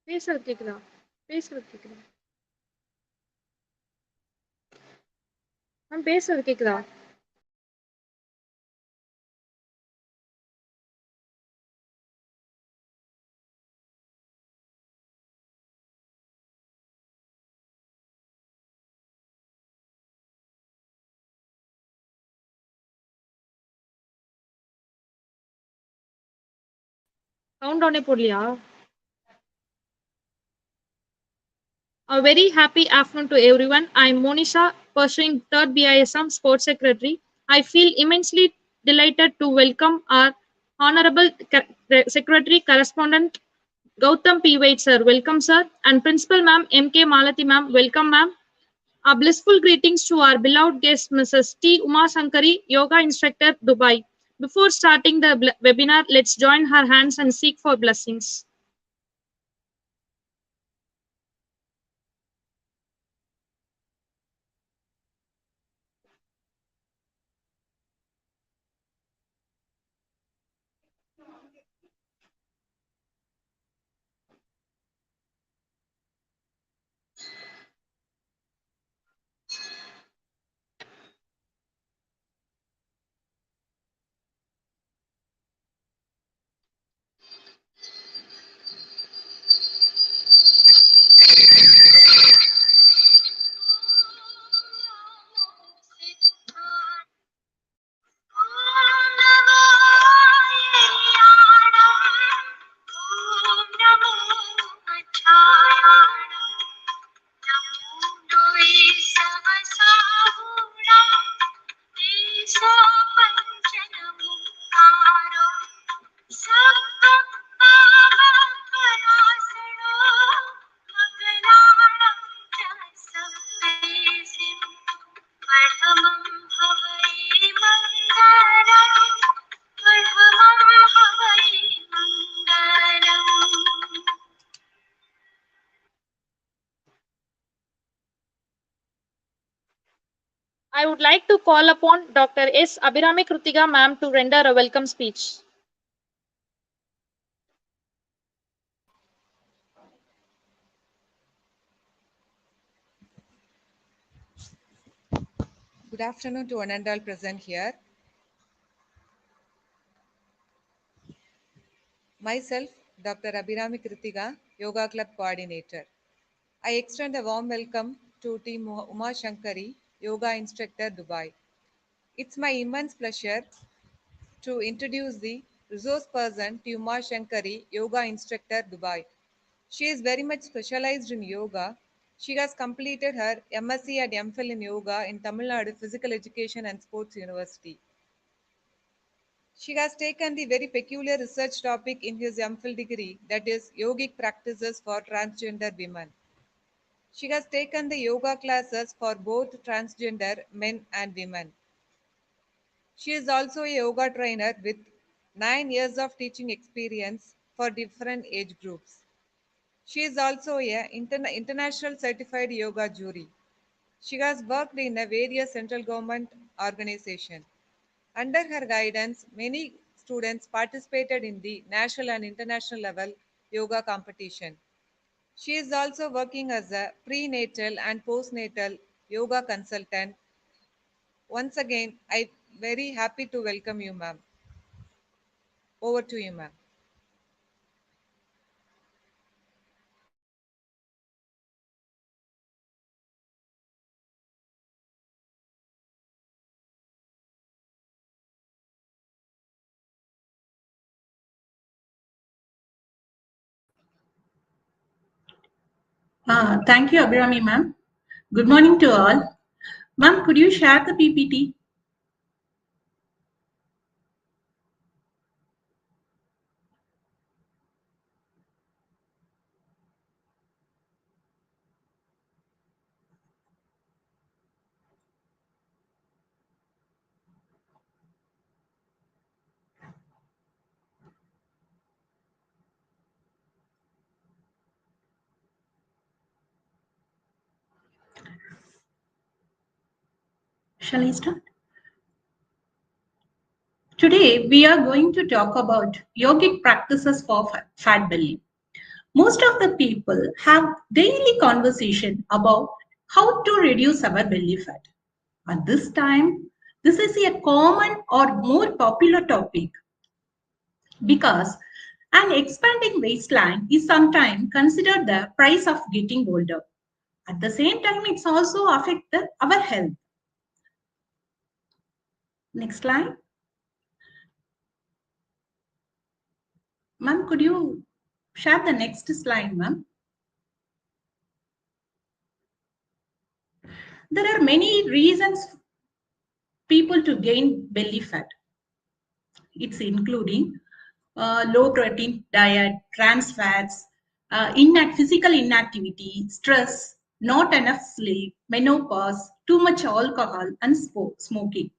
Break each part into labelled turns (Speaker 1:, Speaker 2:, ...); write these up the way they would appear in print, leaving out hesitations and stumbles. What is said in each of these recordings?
Speaker 1: பேசுறது கேக்குதா? பேசுறது கேக்குதா? மேம் பேசுறது கேக்குதா? சவுண்ட் ஆனே போடலையா? A very happy afternoon to everyone. I'm Monisha, pursuing third BISM Sports Secretary. I feel immensely delighted to welcome our Honorable Secretary Correspondent Gautam P. Wade, sir. Welcome, sir. And Principal Ma'am M.K. Malati, ma'am. Welcome, ma'am. Our blissful greetings to our beloved guest, Mrs. T. Uma Shankari, Yoga Instructor, Dubai. Before starting the webinar, let's join her hands and seek for blessings. I would like to call upon Dr. S. Abhirami Krutiga ma'am to render a welcome speech.
Speaker 2: Good afternoon to one and all present here. Myself, Dr. Abhirami Kritiga, Yoga Club Coordinator. I extend a warm welcome to Team Uma Shankari, Yoga Instructor, Dubai. It's my immense pleasure to introduce the resource person to Uma Shankari, Yoga Instructor, Dubai. She is very much specialized in yoga. She has completed her MSc and MPhil in yoga in Tamil Nadu Physical Education and Sports University. She has taken the very peculiar research topic in his MPhil degree, that is yogic practices for transgender women. She has taken the yoga classes for both transgender men and women. She is also a yoga trainer with 9 years of teaching experience for different age groups. She is also a international certified yoga jury. She has worked in a various central government organizations. Under her guidance, many students participated in the national and international level yoga competition. She is also working as a prenatal and postnatal yoga consultant. Once again, I'm very happy to welcome you, ma'am. Over to you, ma'am.
Speaker 3: Thank you, Abhirami ma'am. Good morning to all. Ma'am, could you share the PPT? Shall I start? Today, we are going to talk about yogic practices for fat belly. Most of the people have daily conversation about how to reduce our belly fat. At this time, this is a common or more popular topic because an expanding waistline is sometimes considered the price of getting older. At the same time, it's also affect our health. Next slide. Ma'am, could you share the next slide, ma'am? There are many reasons people to gain belly fat. It's including low protein diet, trans fats, physical inactivity, stress, not enough sleep, menopause, too much alcohol, and smoking.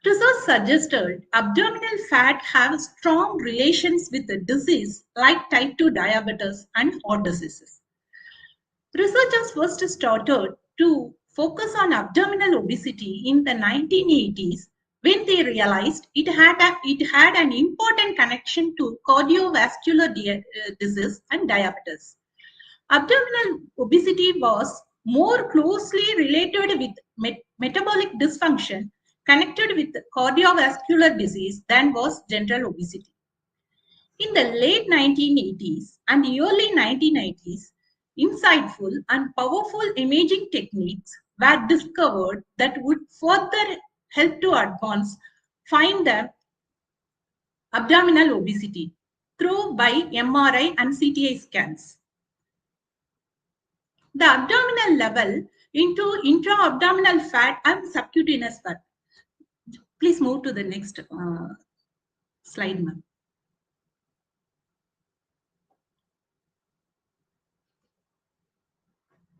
Speaker 3: Research suggested abdominal fat have strong relations with the disease like type 2 diabetes and heart diseases. Researchers first started to focus on abdominal obesity in the 1980s when they realized it had an important connection to cardiovascular disease and diabetes. Abdominal obesity was more closely related with metabolic dysfunction connected with cardiovascular disease than was general obesity. In the late 1980s and early 1990s, insightful and powerful imaging techniques were discovered that would further help to advance find the abdominal obesity through by MRI and CTI scans. The abdominal level into intra-abdominal fat and subcutaneous fat. Please move to the next slide, ma'am.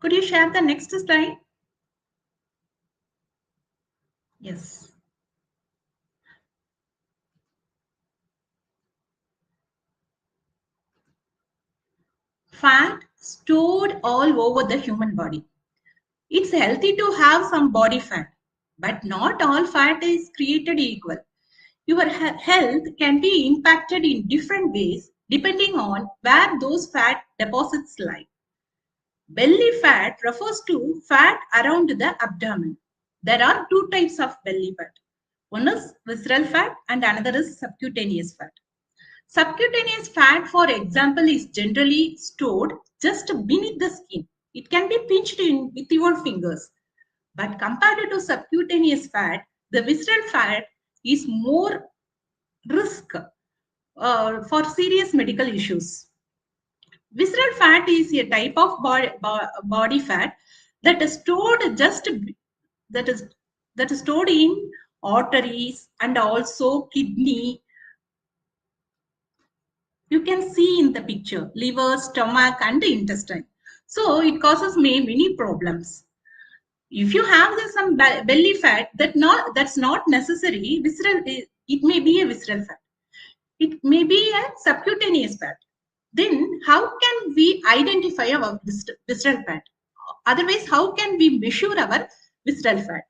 Speaker 3: Could you share the next slide? Yes. Fat stored all over the human body. It's healthy to have some body fat, but not all fat is created equal. Your health can be impacted in different ways depending on where those fat deposits lie. Belly fat refers to fat around the abdomen. There are two types of belly fat. One is visceral fat and another is subcutaneous fat. Subcutaneous fat, for example, is generally stored just beneath the skin. It can be pinched in with your fingers. But compared to subcutaneous fat, the visceral fat is more risk for serious medical issues. Visceral fat is a type of body fat that is stored that is that is stored in arteries and also kidney. You can see in the picture liver, stomach, and the intestine. So it causes many problems. If you have some belly fat, that's not necessary. Visceral, it may be a visceral fat. It may be a subcutaneous fat. Then how can we identify our visceral fat? Otherwise, how can we measure our visceral fat?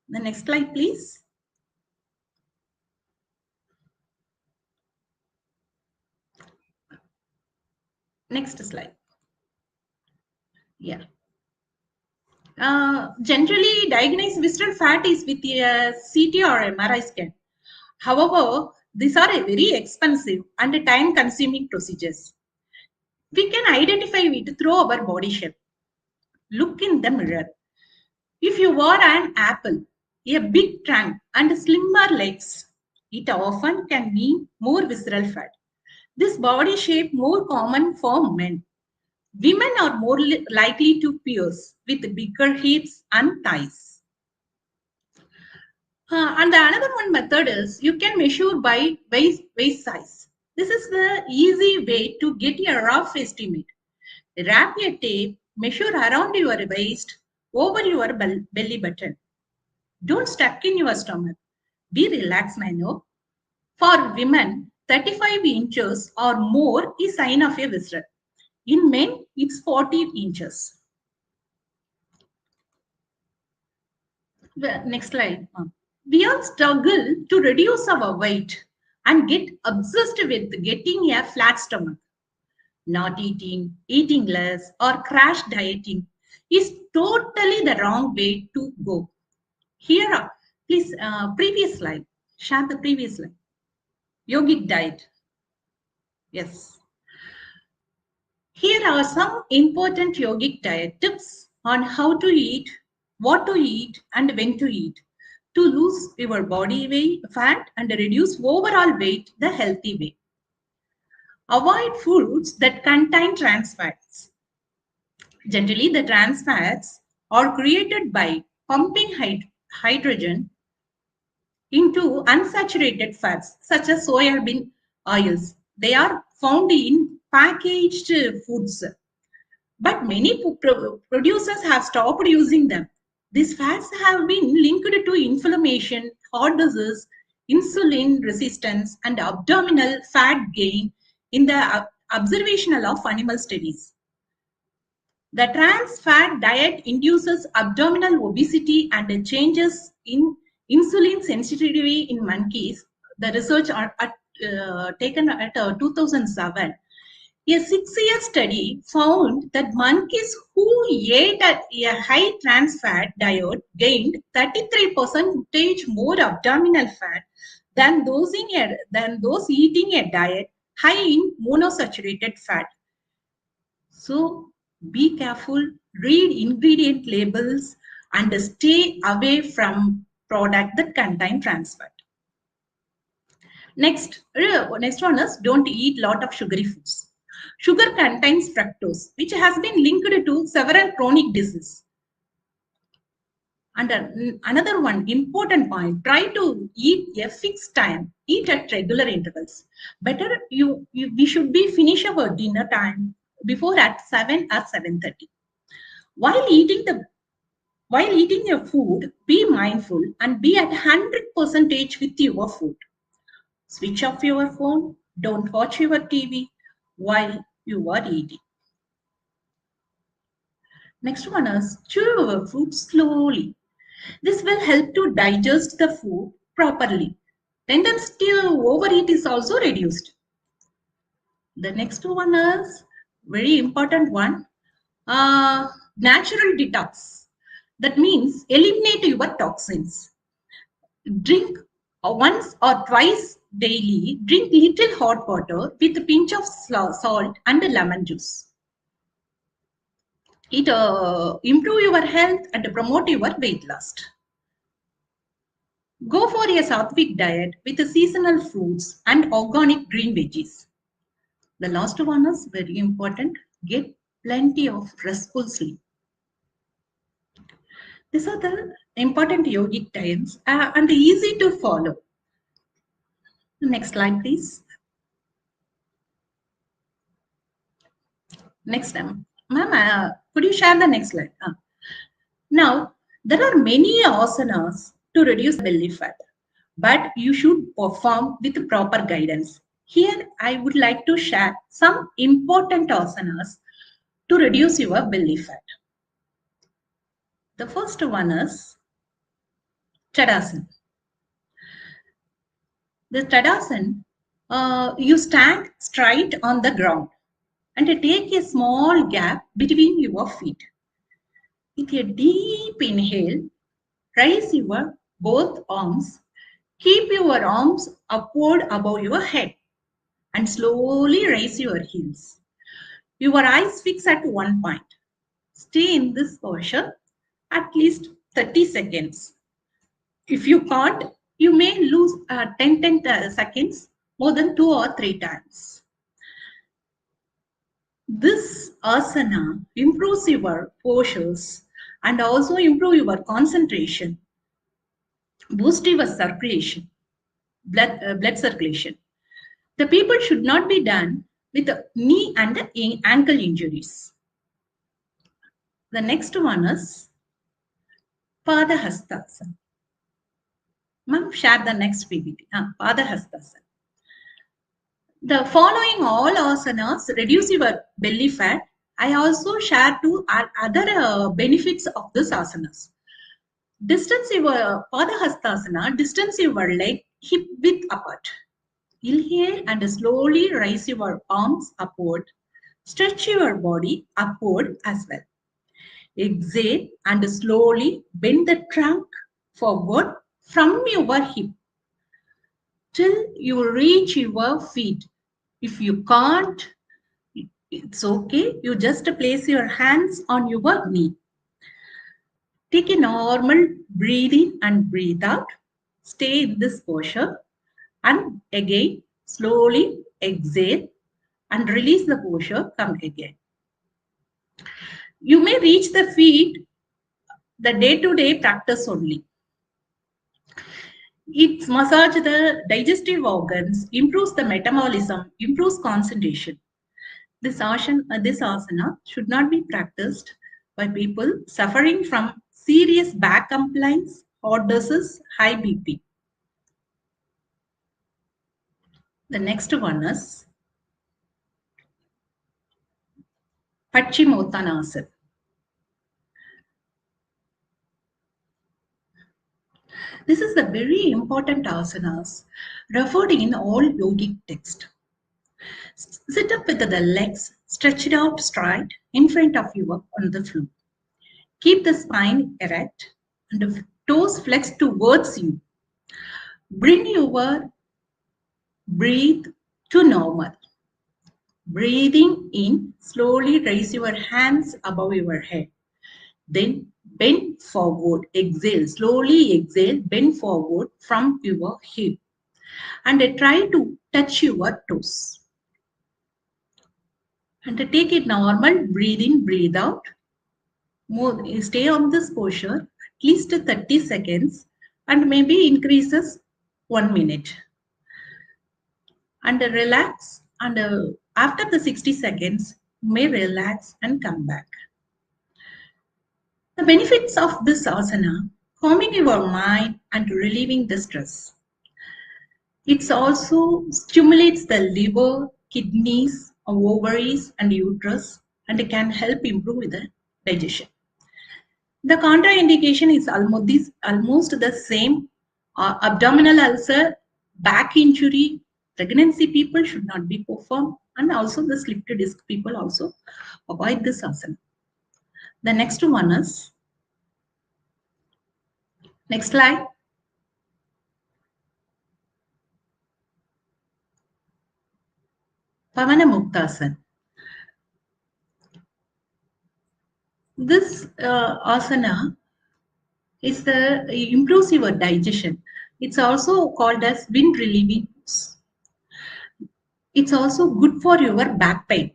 Speaker 3: The next slide, please. Next slide. Yeah. Generally, diagnosed visceral fat is with a CT or MRI scan. However, these are a very expensive and time-consuming procedures. We can identify it through our body shape. Look in the mirror. If you were an apple, a big trunk and slimmer legs, it often can mean more visceral fat. This body shape more common for men. Women are more likely to pierce with bigger hips and thighs. And the another one method is you can measure by waist size. This is the easy way to get a rough estimate. Wrap a tape, measure around your waist, over your belly button. Don't stuck in your stomach. Be relaxed, Mano. For women, 35 inches or more is sign of a visceral. In men, it's 40 inches. Next slide. We all struggle to reduce our weight and get obsessed with getting a flat stomach. not eating, eating less, or crash dieting is totally the wrong way to go. Here, please, previous slide. Share the previous slide. Yogic diet. Yes. Here are some important yogic diet tips on how to eat, what to eat, and when to eat to lose your body weight, fat, and reduce overall weight the healthy way. Avoid foods that contain trans fats. Generally, the trans fats are created by pumping hydrogen into unsaturated fats such as soybean oils. They are found in packaged foods, but many producers have stopped using them. These fats have been linked to inflammation, heart disease, insulin resistance, and abdominal fat gain in the observational of animal studies. The trans fat diet induces abdominal obesity and changes in insulin sensitivity in monkeys. The research taken at 2007. A 6-year study found that monkeys who ate at a high trans fat diet gained 33% more abdominal fat than those eating a diet high in monosaturated fat. So be careful, read ingredient labels, and stay away from products that contain trans fat. Next one is don't eat lot of sugary foods. Sugar contains fructose, which has been linked to several chronic diseases. And another one important point, try to eat a fixed time, eat at regular intervals. Better we should be finish our dinner time before at 7 or 7:30. While eating your food, be mindful and be at 100% with your food. Switch off your phone, don't watch your TV while you are eating. Next one is chew your food slowly. This will help to digest the food properly. Tendency to overeat is also reduced. The next one is very important one, natural detox. That means eliminate your toxins. Drink once or twice daily. Drink little hot water with a pinch of salt and lemon juice. It improve your health and promote your weight loss. Go for a sattvic diet with seasonal fruits and organic green veggies. The last one is very important. Get plenty of restful sleep. These are the important yogic diets and easy to follow. Next slide, please. Next time. Ma'am, could you share the next slide? Now, there are many asanas to reduce belly fat, but you should perform with proper guidance. Here, I would like to share some important asanas to reduce your belly fat. The first one is Tadasana. The Tadasana, you stand straight on the ground and take a small gap between your feet. With a deep inhale, raise your both arms. Keep your arms upward above your head and slowly raise your heels. Your eyes fix at one point. Stay in this posture at least 30 seconds. If you can't, you may lose 10 seconds more than 2 or 3 times. This asana improves your postures and also improve your concentration, boost your circulation, blood circulation. The people should not be done with knee and ankle injuries. The next one is Padahastasana. Ma'am, share the next PPT. Padahastasana. The following all asanas reduce your belly fat. I also share two other benefits of this asanas. Distance your Padahastasana, distance your leg hip width apart. Inhale and slowly raise your arms upward. Stretch your body upward as well. Exhale and slowly bend the trunk forward from your hip till you reach your feet. If you can't, it's okay. You just place your hands on your knee. Take a normal breathe in and breathe out. Stay in this posture and again slowly exhale and release the posture. Come again. You may reach the feet the day-to-day practice only. It massages the digestive organs, improves the metabolism, improves concentration. This asana should not be practiced by people suffering from serious back complaints, heart disease, high BP. The next one is Paschimottanasana. This is the very important asanas referred in all yogic texts. Sit up with the legs stretched out straight in front of you on the floor. Keep the spine erect and the toes flexed towards you. Bring your breathe to normal. Breathing in, slowly raise your hands above your head. Then bend forward. Exhale. Slowly exhale. Bend forward from your hip. And try to touch your toes. And take it normal. Breathe in, breathe out. Stay on this posture at least 30 seconds and maybe increases 1 minute. And relax. And after the 60 seconds, you may relax and come back. The benefits of this asana, calming your mind and relieving the stress. It also stimulates the liver, kidneys, ovaries and uterus and it can help improve the digestion. The contraindication is almost the same. Abdominal ulcer, back injury, pregnancy people should not be performed and also the slipped disc people also avoid this asana. The next one is, next slide. Pavana Muktasana. This asana is improves your digestion. It's also called as wind relieving. It's also good for your back pain.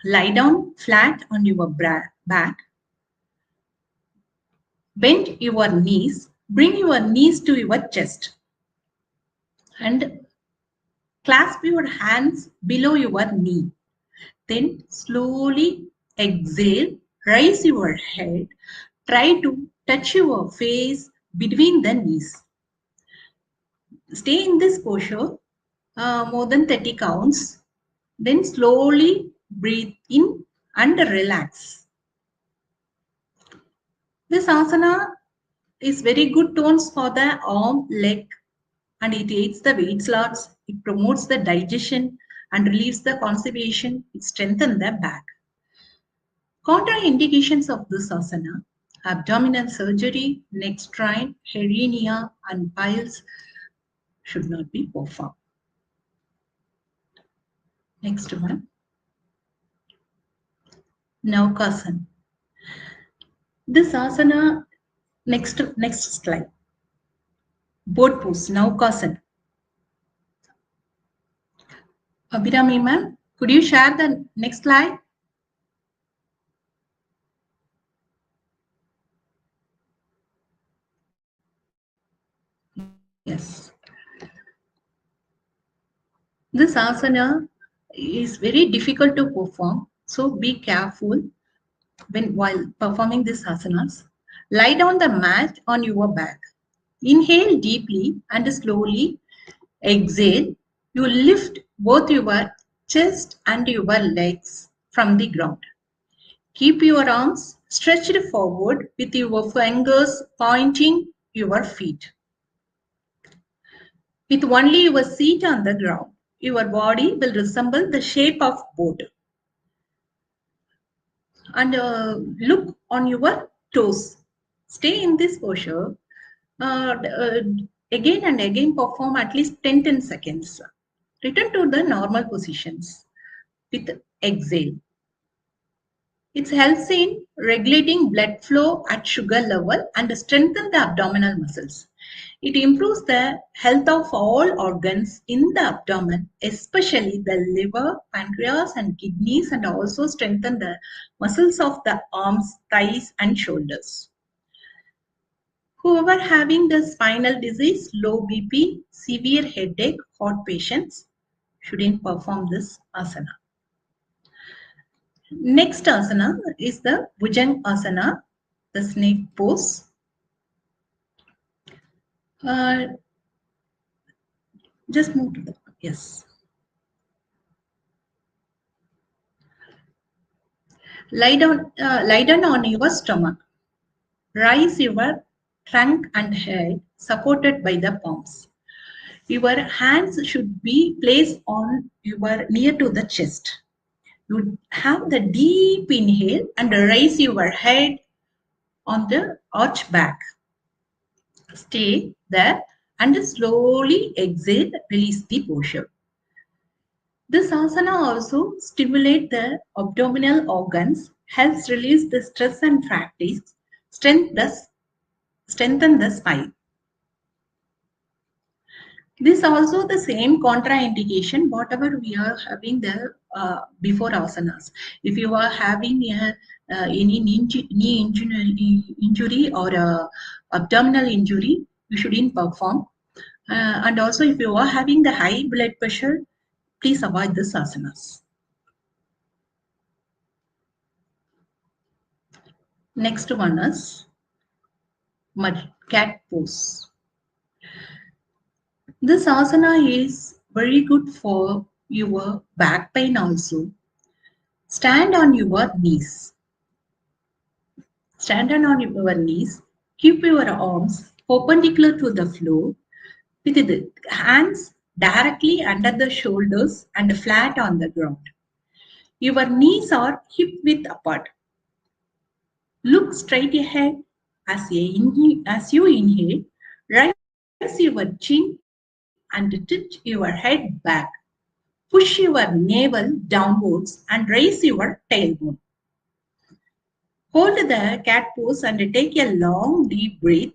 Speaker 3: Lie down flat on your back. Bend your knees. Bring your knees to your chest. And clasp your hands below your knee. Then slowly exhale. Raise your head. Try to touch your face between the knees. Stay in this posture more than 30 counts. Then slowly breathe in and relax. This asana is very good tones for the arm, leg, and it aids the weight loss. It promotes the digestion and relieves the constipation. It strengthens the back. Contraindications of this asana: abdominal surgery, neck strain, hernia, and piles should not be performed. Next one. Naukasana. This asana, next slide. Boat pose, Naukasana. Abhirami ma'am, could you share the next slide? Yes. This asana is very difficult to perform, so be careful while performing these asanas. Lie down the mat on your back. Inhale deeply and slowly exhale. You lift both your chest and your legs from the ground. Keep your arms stretched forward with your fingers pointing your feet. With only your feet on the ground, your body will resemble the shape of boat. and look on your toes. Stay in this posture. Again and again perform at least 10 seconds. Return to the normal positions with exhale. It helps in regulating blood flow at sugar level and strengthen the abdominal muscles. It improves the health of all organs in the abdomen, especially the liver, pancreas, and kidneys, and also strengthen the muscles of the arms, thighs, and shoulders. Whoever having the spinal disease, low BP, severe headache, heart patients shouldn't perform this asana. Next asana is the Bhujang asana, the snake pose. Just move to the, yes. Lie down on your stomach. Rise your trunk and head supported by the palms. Your hands should be placed on your near to the chest. You have the deep inhale and raise your head on the arch back. Stay there and slowly exhale, release the posture. This asana also stimulates the abdominal organs, helps release the stress and fatigue, strengthen the spine. This also the same contraindication whatever we are having the before asanas. If you are having any knee injury or abdominal injury, you shouldn't perform. And also if you are having the high blood pressure, please avoid this asanas. Next one is cat pose. This asana is very good for your back pain also. Stand on your knees. Stand on your knees. Keep your arms perpendicular to the floor with the hands directly under the shoulders and flat on the ground. Your knees are hip width apart. Look straight ahead as you inhale. Raise your chin and tilt your head back. Push your navel downwards and raise your tailbone. Hold the cat pose and take a long deep breath.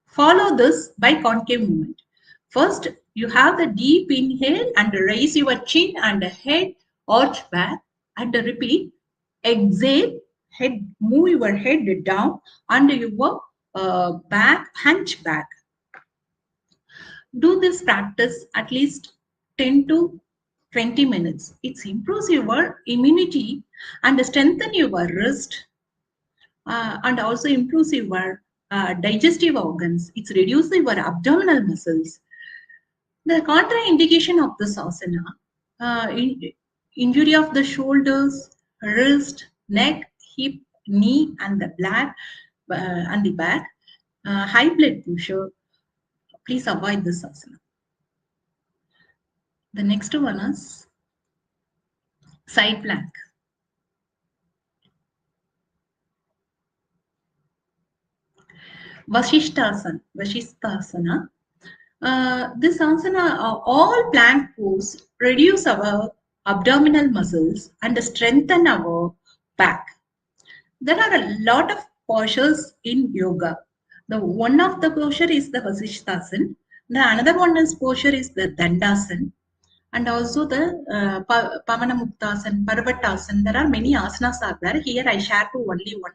Speaker 3: Follow this by concave movement. First, you have the deep inhale and raise your chin and head arch back and repeat. Exhale, move your head down and your back, hunchback. Do this practice at least 10 to 20 minutes. It improves your immunity and strengthen your wrist and also improves your digestive organs. It reduces your abdominal muscles. The contraindication of this asana, injury of the shoulders, wrist, neck, hip, knee, and the back, high blood pressure. Please avoid this asana. The next one is side plank. Vasishthasana. This asana, all plank pose reduce our abdominal muscles and strengthen our back. There are a lot of postures in yoga. The one of the posture is the Vasishthasana. The another one is posture is the Dandasana. And also the Pavanamuktasana, Parvatasana. There are many asanas are there. Here I share to only one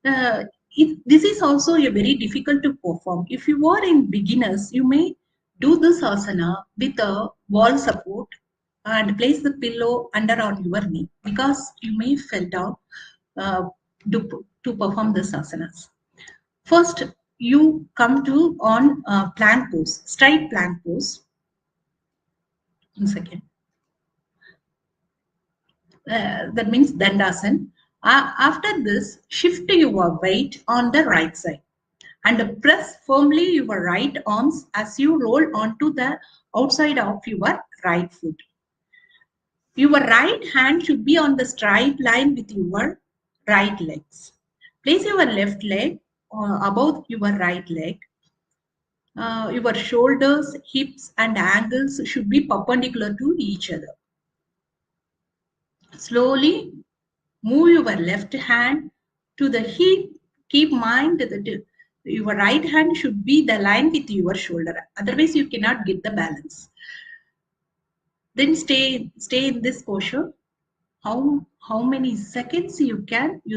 Speaker 3: asana. This is also a very difficult to perform. If you are in beginners, you may do this asana with a wall support and place the pillow under on your knee because you may fall down to perform this asanas. First, you come to on plank pose, straight plank pose. 1 second. That means Dandasana. After this, shift your weight on the right side and press firmly your right arms as you roll onto the outside of your right foot. Your right hand should be on the straight line with your right legs. Place your left leg above your right leg. Your shoulders, hips, and ankles should be perpendicular to each other. Slowly move your left hand to the hip. Keep mind that your right hand should be the line with your shoulder. Otherwise, you cannot get the balance. Then stay in this posture. How many seconds you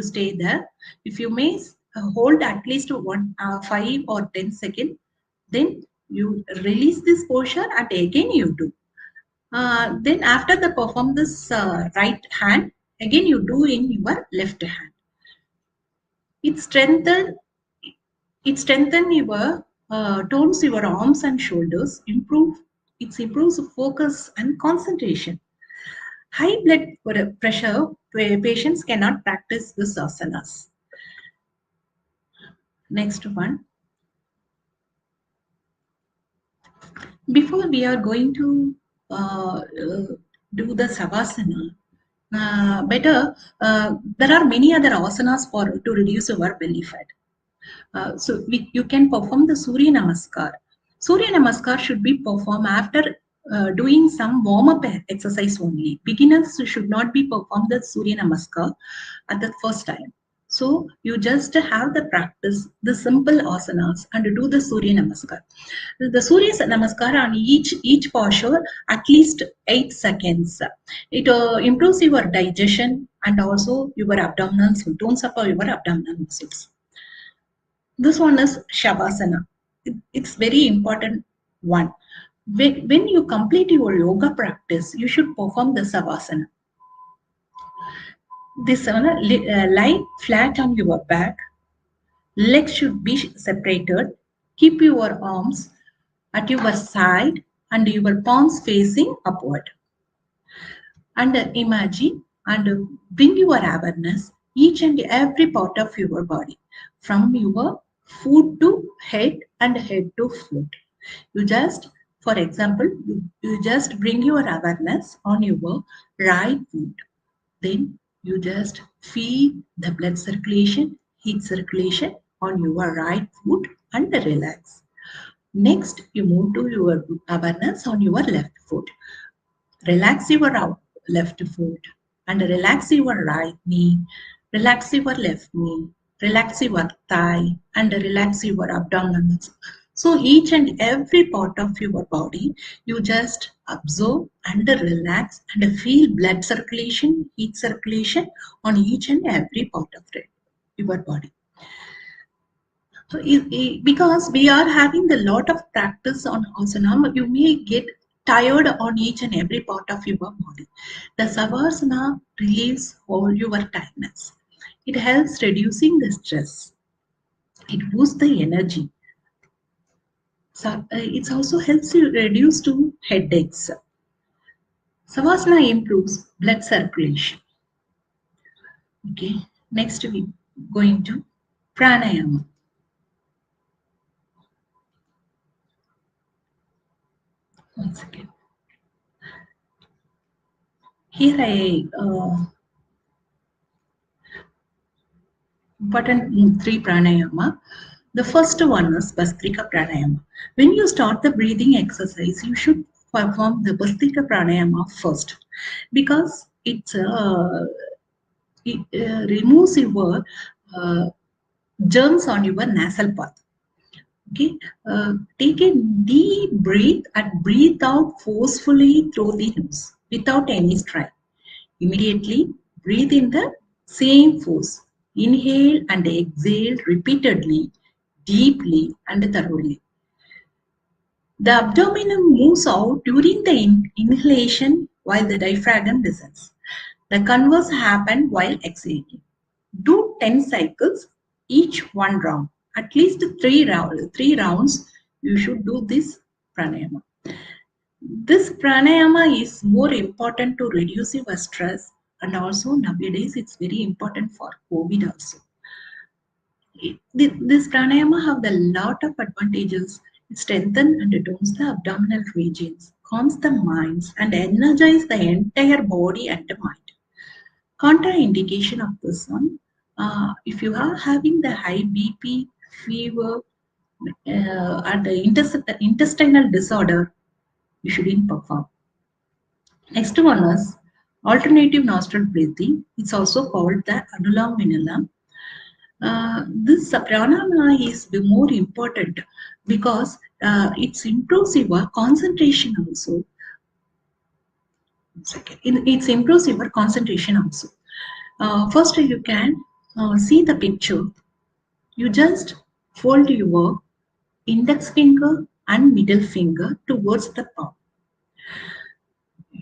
Speaker 3: stay there. If you may hold at least 5 or 10 seconds, then you release this posture and again you do. Then after the perform this right hand, again you do in your left hand. It strengthen your tones your arms and shoulders. Improves focus and concentration. High blood pressure patients cannot practice this asanas. Next one. Before we are going to do the Shavasana, there are many other asanas to reduce our belly fat. You can perform the Surya Namaskar. Surya Namaskar should be performed after doing some warm-up exercise only. Beginners should not be performed the Surya Namaskar at the first time. So you just have the practice, the simple asanas and do the Surya Namaskar. The Surya Namaskar on each posture at least 8 seconds. It improves your digestion and also your abdominal, tones up your abdominal muscles. This one is Shavasana. It's very important one. When you complete your yoga practice, you should perform the Shavasana. This lie flat on your back. Legs should be separated. Keep your arms at your side and your palms facing upward. And imagine and bring your awareness each and every part of your body, from your foot to head and head to foot. You just, for example, you just bring your awareness on your right foot. Then you just feel the blood circulation, heat circulation on your right foot and relax. Next, you move to your awareness on your left foot. Relax your left foot and relax your right knee. Relax your left knee. Relax your thigh and relax your abdomen. So each and every part of your body, you just observe and relax and feel blood circulation, heat circulation on each and every part of your body. So because we are having a lot of practice on asana, you may get tired on each and every part of your body. The Shavasana relieves all your tiredness. It helps reducing the stress. It boosts the energy. So it also helps you reduce to headaches. Savasana improves blood circulation. Okay, next we going to pranayama. One second. Here I button 3 pranayama. The first one is Bhastrika Pranayama. When you start the breathing exercise, you should perform the Bhastrika Pranayama first, because it removes your germs on your nasal path. Okay, take a deep breath and breathe out forcefully through the nose without any strain. Immediately breathe in the same force. Inhale and exhale repeatedly, deeply and thoroughly. The abdomen moves out during the inhalation while the diaphragm descends. The converse happens while exhaling. Do 10 cycles, each one round. At least 3 rounds you should do this pranayama. This pranayama is more important to reduce your stress, and also nowadays it's very important for COVID also. This pranayama have a lot of advantages. It strengthens and tones the abdominal regions, calms the minds, and energizes the entire body and the mind. Contraindication of this one, if you are having the high BP, fever, and the intestinal disorder, you shouldn't perform. Next one is alternative nostril breathing. It's also called the Anulam Vinulam. This pranayama is more important because it improves your concentration also. Second, it improves your concentration also. First, you can see the picture. You just fold your index finger and middle finger towards the palm.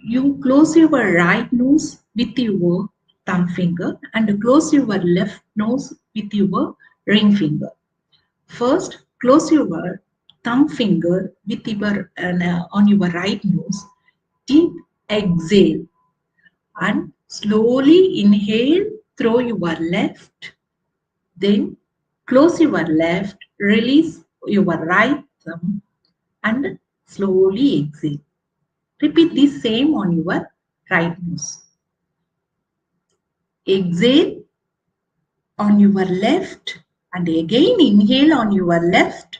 Speaker 3: You close your right nose with your thumb finger and close your left nose with your ring finger. First, close your thumb finger with your on your right nose. Deep exhale and slowly inhale through your left. Then close your left, release your right thumb and slowly exhale. Repeat the same on your right nose. Exhale on your left and again inhale on your left.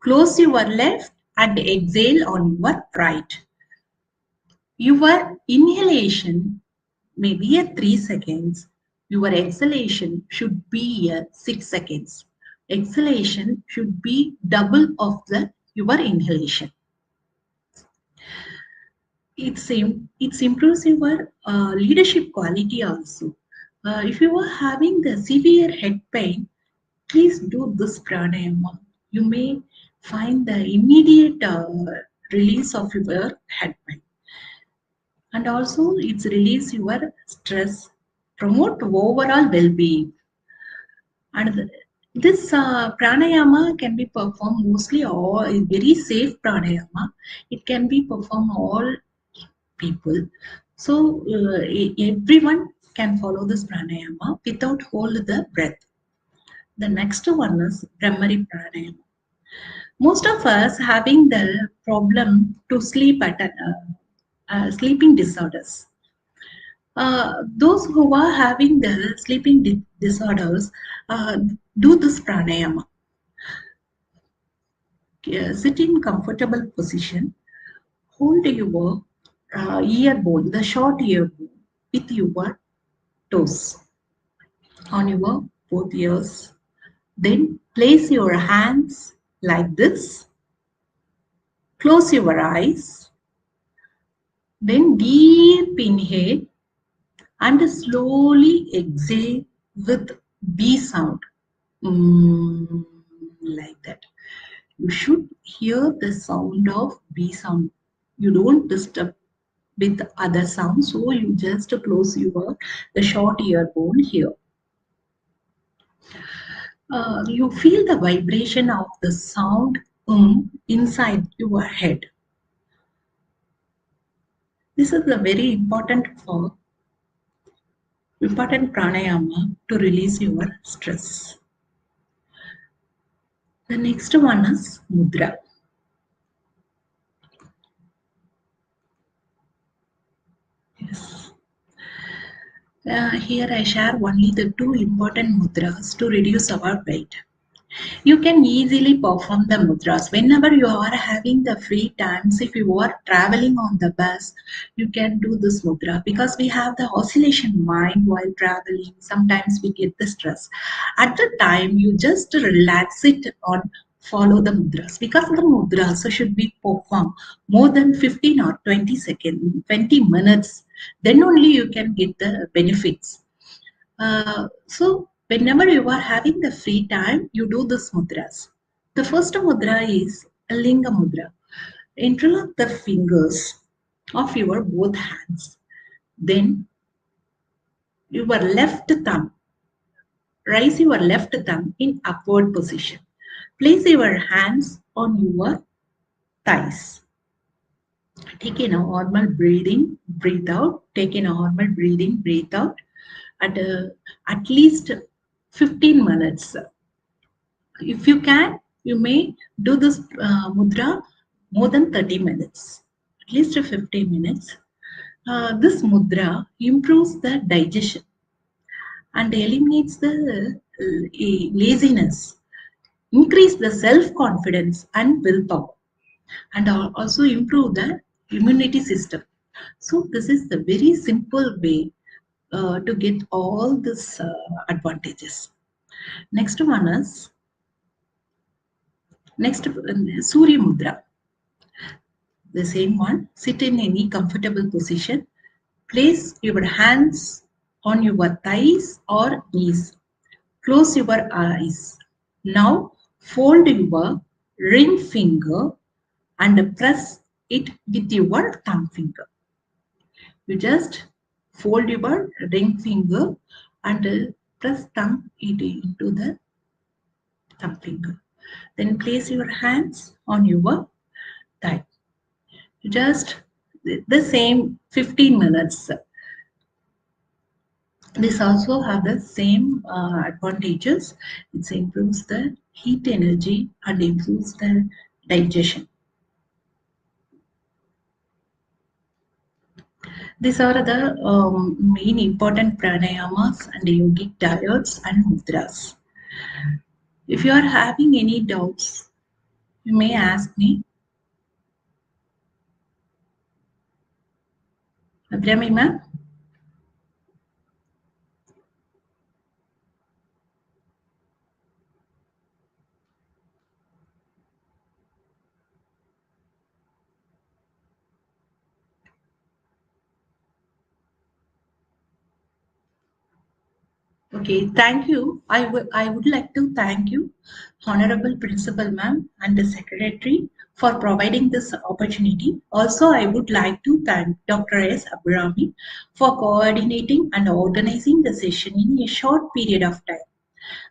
Speaker 3: Close your left and exhale on your right. Your inhalation may be at 3 seconds. Your exhalation should be at 6 seconds. Exhalation should be double of your inhalation. It improves your leadership quality also. If you are having the severe head pain, please do this pranayama. You may find the immediate release of your head pain. And also it's release your stress, promote overall well-being. And this pranayama can be performed mostly or very safe pranayama. It can be performed all people. So everyone can follow this pranayama without hold the breath. The next one is Brahmari pranayama. Most of us having the problem to sleep at sleeping disorders. Those who are having the sleeping disorders do this pranayama. Sit in comfortable position. Hold your ear bone, the short ear bone, with your toes on your both ears. Then place your hands like this. Close your eyes. Then deep inhale and slowly exhale with B sound. Like that. You should hear the sound of B sound. You don't disturb with other sounds, so you just close the short ear bone here. You feel the vibration of the sound inside your head. This is a very important pranayama to release your stress. The next one is mudra. Yes. Here I share only the two important mudras to reduce our weight. You can easily perform the mudras whenever you are having the free times. If you are traveling on the bus, you can do this mudra because we have the oscillation mind while traveling. Sometimes we get the stress. At the time, you just relax it on follow the mudras because the mudras should be performed more than 15 or 20 seconds, 20 minutes. Then only you can get the benefits. So whenever you are having the free time, you do this mudras. The first mudra is a Linga Mudra. Interlock the fingers of your both hands. Then your left thumb, raise your left thumb in upward position. Place your hands on your thighs. Take in a normal breathing, breathe out. Take in a normal breathing, breathe out. At least 15 minutes. If you can, you may do this mudra more than 30 minutes. at least 15 minutes. This mudra improves the digestion and eliminates the laziness, increase the self-confidence and willpower, and also improve the immunity system. So this is the very simple way to get all these advantages. Next one is Surya Mudra. The same one. Sit in any comfortable position. Place your hands on your thighs or knees. Close your eyes. Now fold your ring finger and press it with your thumb finger. You just fold your ring finger and press thumb it into the thumb finger. Then place your hands on your thigh. Just the same 15 minutes. This also have the same advantages. It improves the heat energy and improves the digestion. These are the main important pranayamas and yogic diets and mudras. If you are having any doubts, you may ask me. Abhyami ma'am? Okay, thank you. I would like to thank you, Honorable Principal Ma'am and the Secretary for providing this opportunity. Also, I would like to thank Dr. S. Abrami for coordinating and organizing the session in a short period of time.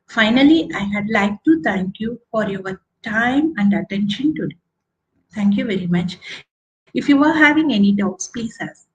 Speaker 3: Finally, I had like to thank you for your time and attention today. Thank you very much. If you are having any doubts, please ask.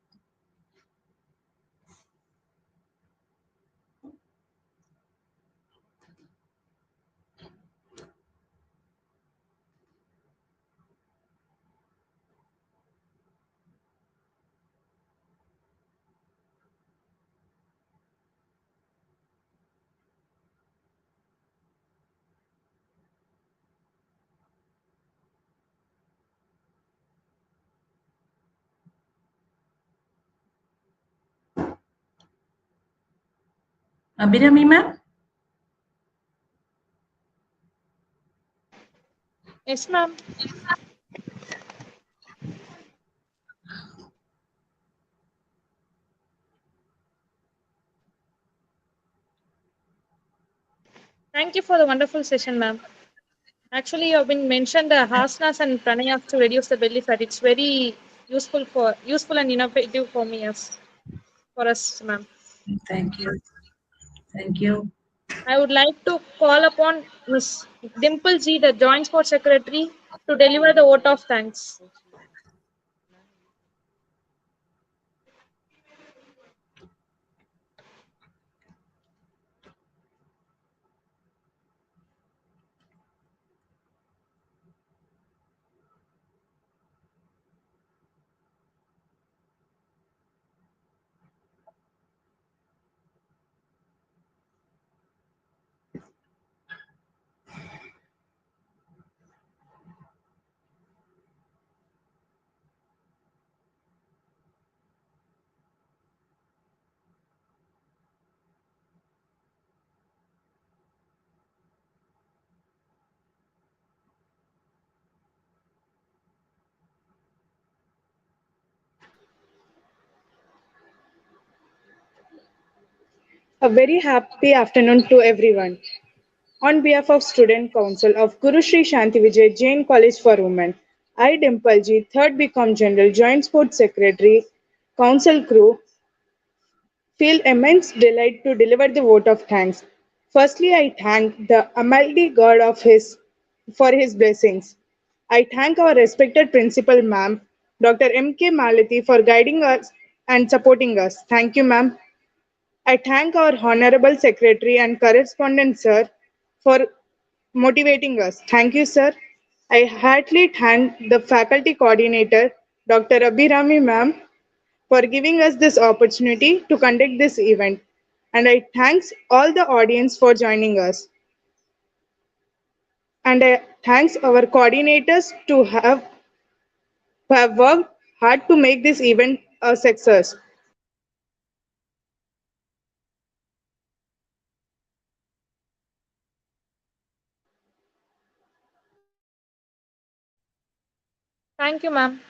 Speaker 3: Abhirami ma'am?
Speaker 1: Yes, ma'am. Thank you for the wonderful session, ma'am. Actually, you have been mentioned the asanas and pranayas to reduce the belly fat. It's very useful and innovative for me as for us, ma'am.
Speaker 3: Thank you. Thank you.
Speaker 1: I would like to call upon Ms. Dimple G, the Joint Sports Secretary, to deliver the vote of thanks.
Speaker 4: A very happy afternoon to everyone. On behalf of Student Council of Guru Sri Shanti Vijay Jain College for Women, I Dimpalji, 3rd BCom General Joint Sports Secretary, Council crew, feel immense delight to deliver the vote of thanks. Firstly, I thank the Almighty God for His blessings. I thank our respected Principal Ma'am, Dr. M.K. Malati, for guiding us and supporting us. Thank you, Ma'am. I thank our Honorable Secretary and Correspondent Sir for motivating us. Thank you, sir. I heartily thank the faculty coordinator Dr. Abhirami ma'am, for giving us this opportunity to conduct this event. And I thanks all the audience for joining us. And I thanks our coordinators who have worked hard to make this event a success.
Speaker 1: Thank you, ma'am.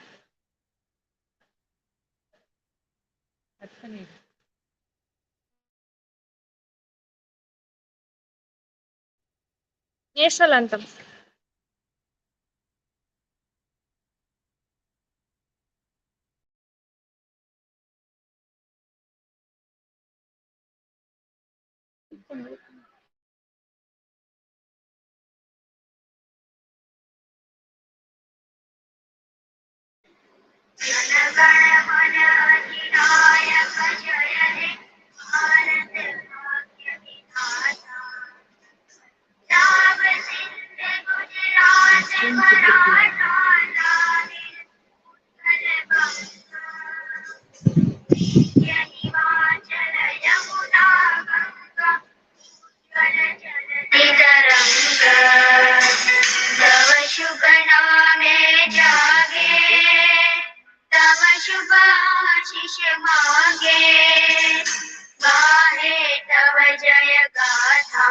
Speaker 1: National anthem.
Speaker 5: तव शुभ नामे जागे तव शुभ आशीष मांगे गाहे तव जय गाथा